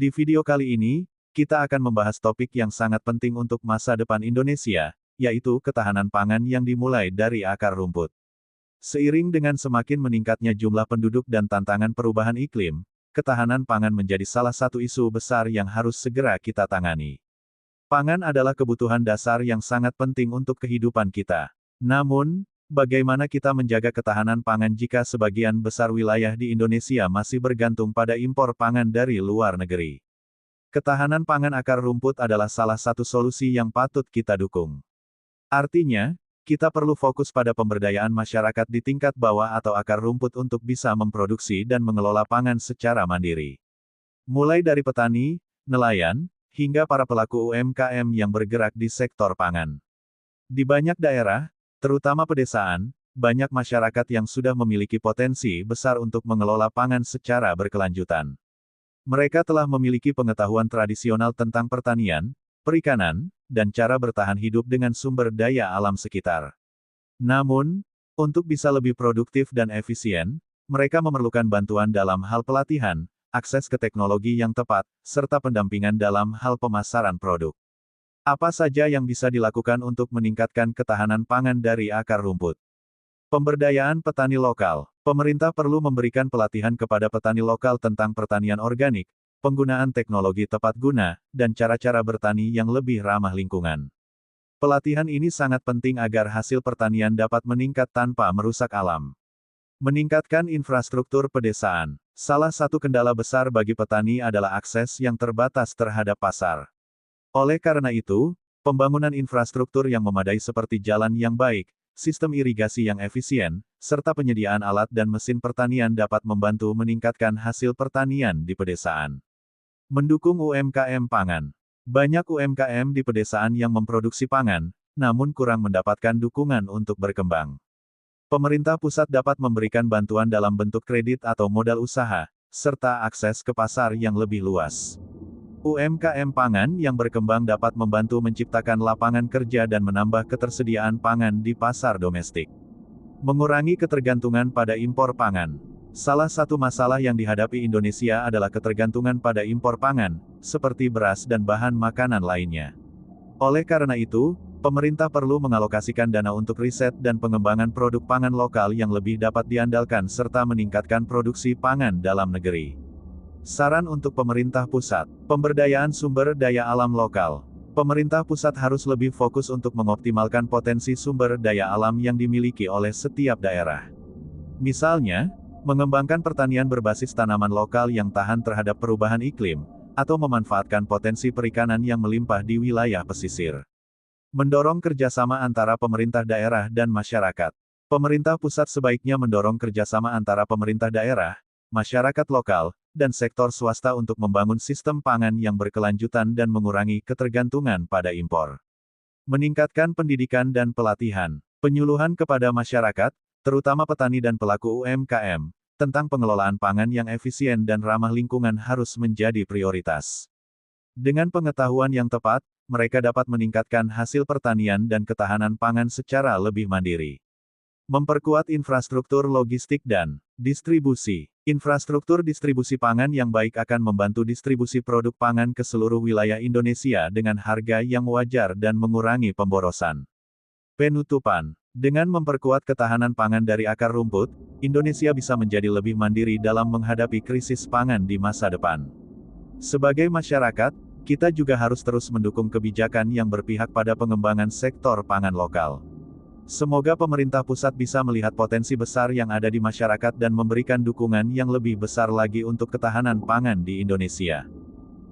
Di video kali ini, kita akan membahas topik yang sangat penting untuk masa depan Indonesia, yaitu ketahanan pangan yang dimulai dari akar rumput. Seiring dengan semakin meningkatnya jumlah penduduk dan tantangan perubahan iklim, ketahanan pangan menjadi salah satu isu besar yang harus segera kita tangani. Pangan adalah kebutuhan dasar yang sangat penting untuk kehidupan kita. Namun, bagaimana kita menjaga ketahanan pangan jika sebagian besar wilayah di Indonesia masih bergantung pada impor pangan dari luar negeri? Ketahanan pangan akar rumput adalah salah satu solusi yang patut kita dukung. Artinya, kita perlu fokus pada pemberdayaan masyarakat di tingkat bawah atau akar rumput untuk bisa memproduksi dan mengelola pangan secara mandiri. Mulai dari petani, nelayan, hingga para pelaku UMKM yang bergerak di sektor pangan. Di banyak daerah, terutama pedesaan, banyak masyarakat yang sudah memiliki potensi besar untuk mengelola pangan secara berkelanjutan. Mereka telah memiliki pengetahuan tradisional tentang pertanian, perikanan, dan cara bertahan hidup dengan sumber daya alam sekitar. Namun, untuk bisa lebih produktif dan efisien, mereka memerlukan bantuan dalam hal pelatihan, akses ke teknologi yang tepat, serta pendampingan dalam hal pemasaran produk. Apa saja yang bisa dilakukan untuk meningkatkan ketahanan pangan dari akar rumput? Pemberdayaan petani lokal. Pemerintah perlu memberikan pelatihan kepada petani lokal tentang pertanian organik, penggunaan teknologi tepat guna, dan cara-cara bertani yang lebih ramah lingkungan. Pelatihan ini sangat penting agar hasil pertanian dapat meningkat tanpa merusak alam. Meningkatkan infrastruktur pedesaan. Salah satu kendala besar bagi petani adalah akses yang terbatas terhadap pasar. Oleh karena itu, pembangunan infrastruktur yang memadai seperti jalan yang baik, sistem irigasi yang efisien, serta penyediaan alat dan mesin pertanian dapat membantu meningkatkan hasil pertanian di pedesaan. Mendukung UMKM pangan. Banyak UMKM di pedesaan yang memproduksi pangan, namun kurang mendapatkan dukungan untuk berkembang. Pemerintah pusat dapat memberikan bantuan dalam bentuk kredit atau modal usaha, serta akses ke pasar yang lebih luas. UMKM pangan yang berkembang dapat membantu menciptakan lapangan kerja dan menambah ketersediaan pangan di pasar domestik. Mengurangi ketergantungan pada impor pangan. Salah satu masalah yang dihadapi Indonesia adalah ketergantungan pada impor pangan, seperti beras dan bahan makanan lainnya. Oleh karena itu, pemerintah perlu mengalokasikan dana untuk riset dan pengembangan produk pangan lokal yang lebih dapat diandalkan serta meningkatkan produksi pangan dalam negeri. Saran untuk pemerintah pusat. Pemberdayaan sumber daya alam lokal. Pemerintah pusat harus lebih fokus untuk mengoptimalkan potensi sumber daya alam yang dimiliki oleh setiap daerah. Misalnya, mengembangkan pertanian berbasis tanaman lokal yang tahan terhadap perubahan iklim, atau memanfaatkan potensi perikanan yang melimpah di wilayah pesisir. Mendorong kerjasama antara pemerintah daerah dan masyarakat. Pemerintah pusat sebaiknya mendorong kerjasama antara pemerintah daerah, masyarakat lokal, dan sektor swasta untuk membangun sistem pangan yang berkelanjutan dan mengurangi ketergantungan pada impor. Meningkatkan pendidikan dan pelatihan. Penyuluhan kepada masyarakat, terutama petani dan pelaku UMKM, tentang pengelolaan pangan yang efisien dan ramah lingkungan harus menjadi prioritas. Dengan pengetahuan yang tepat, mereka dapat meningkatkan hasil pertanian dan ketahanan pangan secara lebih mandiri. Memperkuat infrastruktur logistik dan distribusi. Infrastruktur distribusi pangan yang baik akan membantu distribusi produk pangan ke seluruh wilayah Indonesia dengan harga yang wajar dan mengurangi pemborosan. Penutupan. Dengan memperkuat ketahanan pangan dari akar rumput, Indonesia bisa menjadi lebih mandiri dalam menghadapi krisis pangan di masa depan. Sebagai masyarakat, kita juga harus terus mendukung kebijakan yang berpihak pada pengembangan sektor pangan lokal. Semoga pemerintah pusat bisa melihat potensi besar yang ada di masyarakat dan memberikan dukungan yang lebih besar lagi untuk ketahanan pangan di Indonesia.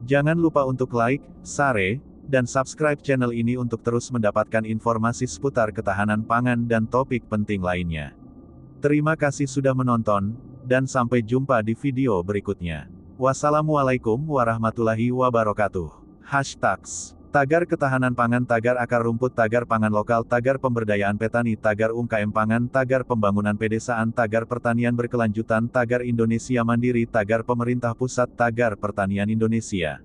Jangan lupa untuk like, share, dan subscribe channel ini untuk terus mendapatkan informasi seputar ketahanan pangan dan topik penting lainnya. Terima kasih sudah menonton, dan sampai jumpa di video berikutnya. Wassalamualaikum warahmatullahi wabarakatuh. Hashtags. Tagar ketahanan pangan, tagar akar rumput, tagar pangan lokal, tagar pemberdayaan petani, tagar UMKM pangan, tagar pembangunan pedesaan, tagar pertanian berkelanjutan, tagar Indonesia mandiri, tagar pemerintah pusat, tagar pertanian Indonesia.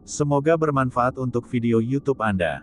Semoga bermanfaat untuk video YouTube Anda.